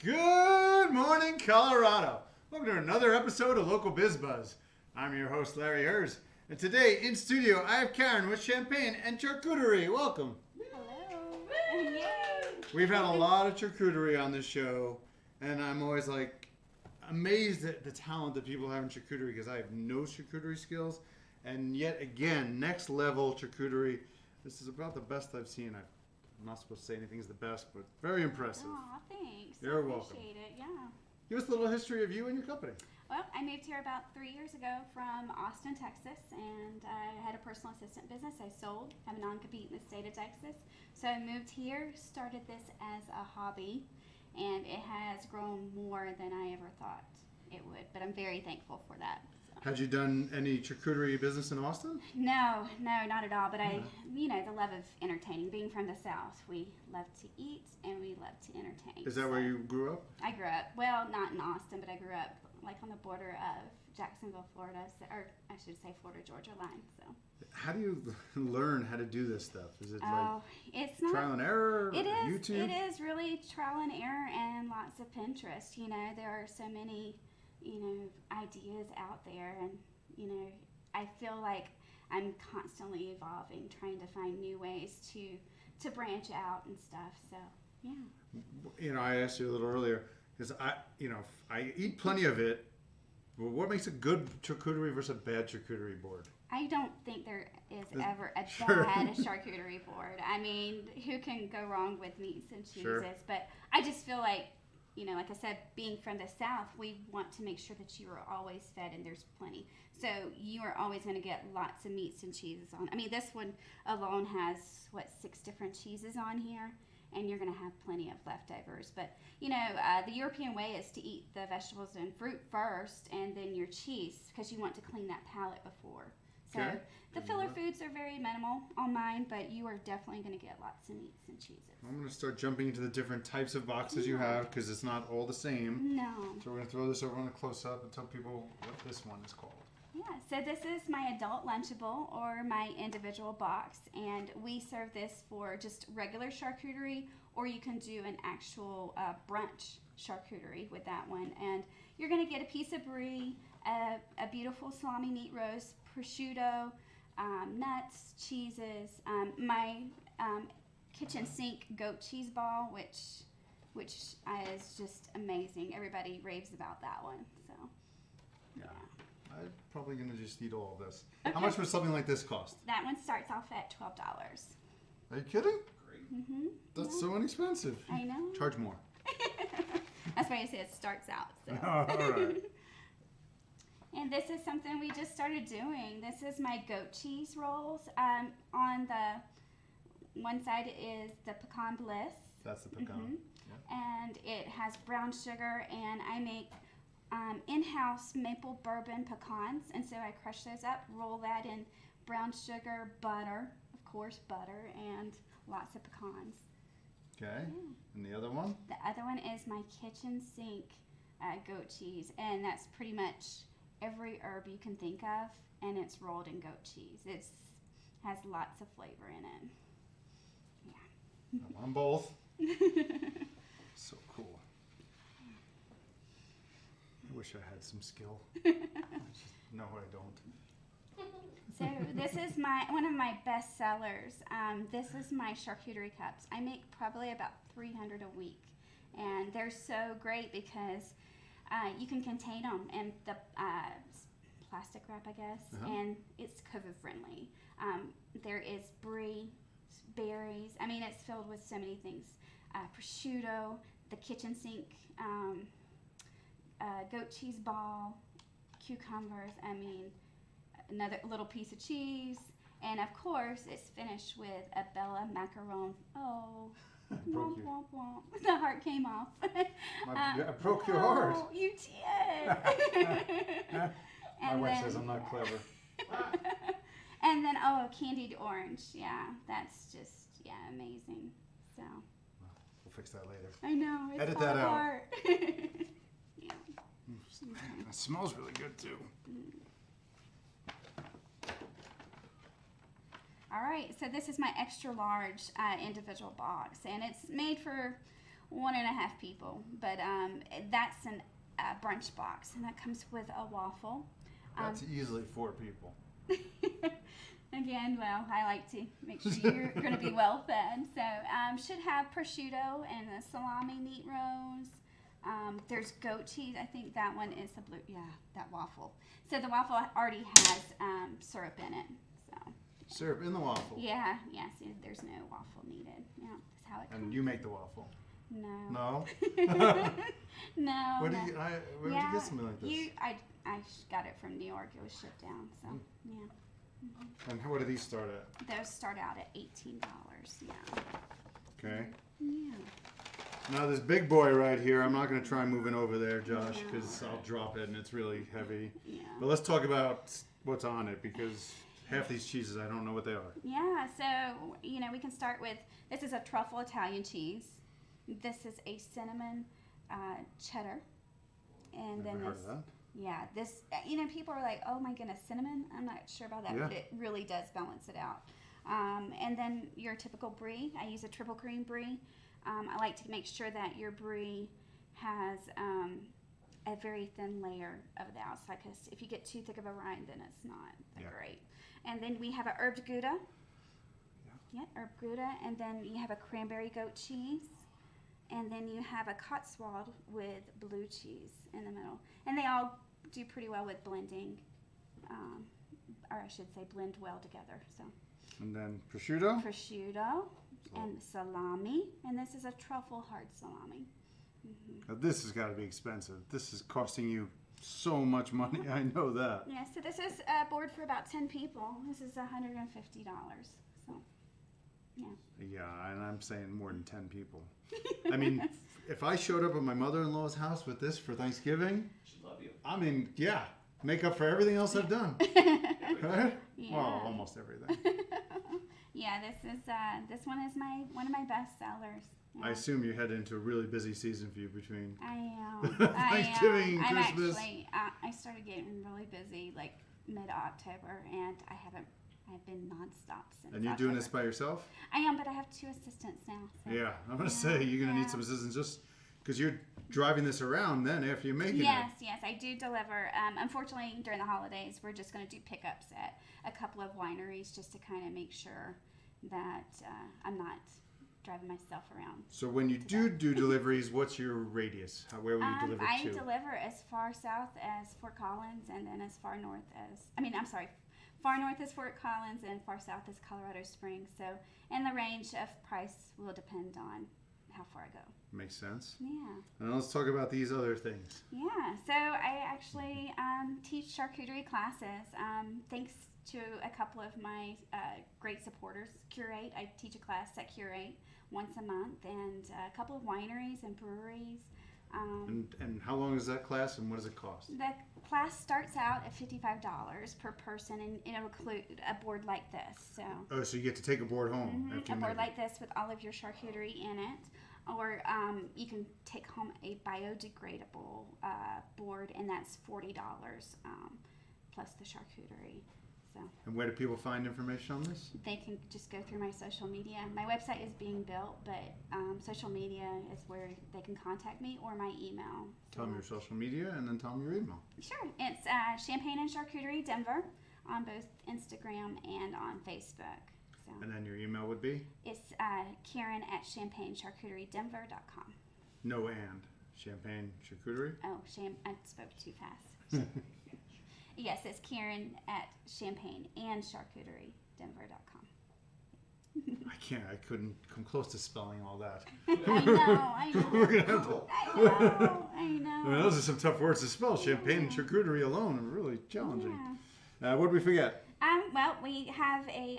Good morning, Colorado. Welcome to another episode of Local Biz Buzz. I'm your host, Larry Hers. And today in studio, I have Karen with champagne and charcuterie. Welcome. Hello. Yay. We've had a lot of charcuterie on this show, and I'm always amazed at the talent that people have in charcuterie because I have no charcuterie skills. And yet again, next level charcuterie. This is about the best I've seen. I'm not supposed to say anything is the best, but very impressive. Aw, thanks. You're I welcome. appreciate it, yeah. Give us a little history of you and your company. Well, I moved here about 3 years ago from Austin, Texas, and I had a personal assistant business I sold, have a non-compete in the state of Texas. So I moved here, started this as a hobby, and it has grown more than I ever thought it would, but I'm very thankful for that. Had you done any charcuterie business in Austin? No, not at all. But the love of entertaining. Being from the South, we love to eat and we love to entertain. Is that where you grew up? I grew up, well, not in Austin, but I grew up like on the border of Jacksonville, Florida, or I should say Florida-Georgia line. So. How do you learn how to do this stuff? Is it it's not trial and error? It is. YouTube? It is really trial and error and lots of Pinterest. You know, there are so many ideas out there, and I feel like I'm constantly evolving, trying to find new ways to branch out and stuff. So yeah. I asked you a little earlier because I eat plenty of it. But what makes a good charcuterie versus a bad charcuterie board? I don't think there is ever a Sure. bad charcuterie board. I mean, who can go wrong with meats and cheeses? Sure. But I just feel like, like I said, being from the South, we want to make sure that you are always fed and there's plenty. So you are always going to get lots of meats and cheeses on. I mean, this one alone has, 6 different cheeses on here, and you're going to have plenty of leftovers. But, the European way is to eat the vegetables and fruit first and then your cheese because you want to clean that palate before. So Okay. the filler foods are very minimal on mine, but you are definitely going to get lots of meats and cheeses. I'm going to start jumping into the different types of boxes you have because it's not all the same. No. So we're going to throw this over on a close-up and tell people what this one is called. Yeah, so this is my adult Lunchable or my individual box, and we serve this for just regular charcuterie, or you can do an actual brunch charcuterie with that one. And you're going to get a piece of brie, a beautiful salami meat roast, prosciutto, nuts, cheeses, my kitchen sink goat cheese ball, which is just amazing. Everybody raves about that one. So Yeah. I'm probably going to just eat all of this. How much would something like this cost? that one starts off at $12. Are you kidding? Mm-hmm. That's so inexpensive. I know. Charge more. That's why I say it starts out. So. All right. And this is something we just started doing. This is my goat cheese rolls. On the one side is the pecan bliss. That's the pecan. Mhm. Yeah. And it has brown sugar, and I make in-house maple bourbon pecans, and so I crush those up, roll that in brown sugar, butter, of course butter, and lots of pecans. Okay. And the other one? The other one is my kitchen sink goat cheese, and that's pretty much every herb you can think of, and it's rolled in goat cheese. It has lots of flavor in it. I want them both. So cool. I wish I had some skill. No, I don't. So this is one of my best sellers. This is my charcuterie cups. I make probably about 300 a week, and they're so great because you can contain them in the plastic wrap, I guess, and it's COVID friendly. There is brie, berries. I mean, it's filled with so many things. Prosciutto, the kitchen sink, goat cheese ball, cucumbers. I mean, another little piece of cheese, and of course, it's finished with a Bella macaron. Oh, womp womp womp! The heart came off. I broke your heart. Oh, you did. My wife says I'm not clever. And then, candied orange. Yeah, that's just, amazing. So. We'll fix that later. I know. It's Edit that out. apart. Yeah. It smells really good too. All right, so this is my extra large individual box, and it's made for 1.5 people, but that's an brunch box, and that comes with a waffle. That's easily 4 people. Again, well, I like to make sure you're going to be well fed. So should have prosciutto and the salami meat rolls. There's goat cheese. I think that one is the blue. Yeah, that waffle. So the waffle already has syrup in it. So Syrup in the waffle. yeah, so there's no waffle needed. Yeah, that's how it comes. And you make the waffle. No. No? No. Where no. did you get something like this? I got it from New York. It was shipped down. So yeah. And what do these start at? Those start out at $18. Yeah. Okay. Yeah. Now this big boy right here, I'm not going to try moving over there, Josh, because I'll drop it and it's really heavy. Yeah. But let's talk about what's on it, because half these cheeses, I don't know what they are. Yeah, so, we can start with, this is a truffle Italian cheese. This is a cinnamon cheddar. And then Never heard of that. yeah, this, people are like, oh my goodness, cinnamon? I'm not sure about that, Yeah. but it really does balance it out. And then your typical brie. I use a triple cream brie. I like to make sure that your brie has a very thin layer of the outside, because if you get too thick of a rind, then it's not great. And then we have a herbed Gouda. Yeah, herbed Gouda. And then you have a cranberry goat cheese. And then you have a Cotswold with blue cheese in the middle. And they all do pretty well with blending, or I should say blend well together. So And then prosciutto. prosciutto and salami. And this is a truffle hard salami. Now, this has got to be expensive. This is costing you so much money. I know that. Yeah, so this is a board for about 10 people. This is $150. So, yeah. Yeah, and I'm saying more than 10 people. I mean, if I showed up at my mother-in-law's house with this for Thanksgiving, She'd love you. I mean, yeah, make up for everything else I've done. Right? Yeah. Well, almost everything. Yeah, this one is one of my best sellers. Yeah. I assume you head into a really busy season for you between I am. Thanksgiving and I'm Christmas. actually. I started getting really busy like mid-October, and I've been nonstop since. And you're doing this by yourself? I am, but I have 2 assistants now. So. Yeah, I'm going to say you're going to need some assistance just because you're driving this around then after you're making Yes, it. I do deliver. Unfortunately, during the holidays, we're just going to do pickups at a couple of wineries just to kind of make sure that I'm not driving myself around. So when you do deliveries, what's your radius? Where will you deliver I to? deliver as far south as Fort Collins, and then as far north as, far north is Fort Collins and far south is Colorado Springs. So, and the range of price will depend on how far I go. Makes sense. Yeah. And let's talk about these other things. Yeah. So I actually teach charcuterie classes. Thanks to a couple of my great supporters. Curate. I teach a class at Curate once a month, and a couple of wineries and breweries. And how long is that class, and what does it cost? The class starts out at $55 per person, and it'll include a board like this. So, So you get to take a board home after a you board make like this with all of your charcuterie in it, or you can take home a biodegradable board, and that's $40 plus the charcuterie. So And where do people find information on this? they can just go through my social media. My website is being built, but social media is where they can contact me, or my email. Tell them your social media and then tell them your email. Sure. It's Champagne and Charcuterie Denver on both Instagram and on Facebook. So And then your email would be? it's Karen at champagnecharcuteriedenver.com. No and. Champagne Charcuterie? Oh, I spoke too fast. Yes, it's Karen at champagneandcharcuteriedenver.com. I couldn't come close to spelling all that. I know. We're going to have to. I know. I mean, those are some tough words to spell. Champagne and charcuterie alone are really challenging. Yeah. What did we forget? Well, we have a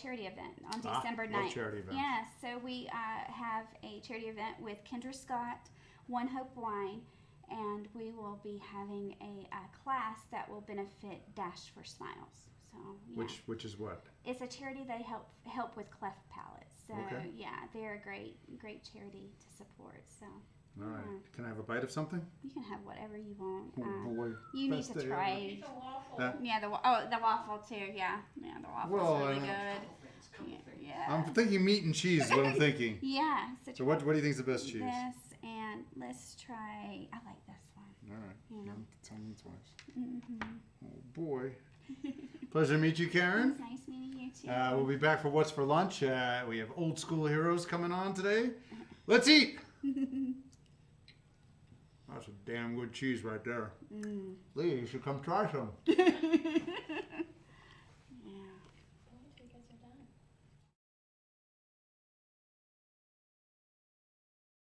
charity event on December 9th. Charity event. Yes, so we have a charity event with Kendra Scott, One Hope Wine, and we will be having a class that will benefit Dash for Smiles. So yeah. Which is what? It's a charity that help with cleft palates. So Okay. yeah, they're a great charity to support. So All right. yeah. Can I have a bite of something? You can have whatever you want. Oh, boy. You need Best to day try. Eat the waffle. That- Yeah, the waffle too. Yeah, the waffle's Well, really I know. good. Yeah. I'm thinking meat and cheese is what I'm thinking. Yeah. So what do you think is the best cheese? This, and let's try. I like this one. All right. Yeah. Tell me twice. Mm-hmm. Oh boy. Pleasure to meet you, Karen. It's nice meeting you too. We'll be back for What's for Lunch. We have Old School Heroes coming on today. Let's eat! That's a damn good cheese right there. Lee, you should come try some.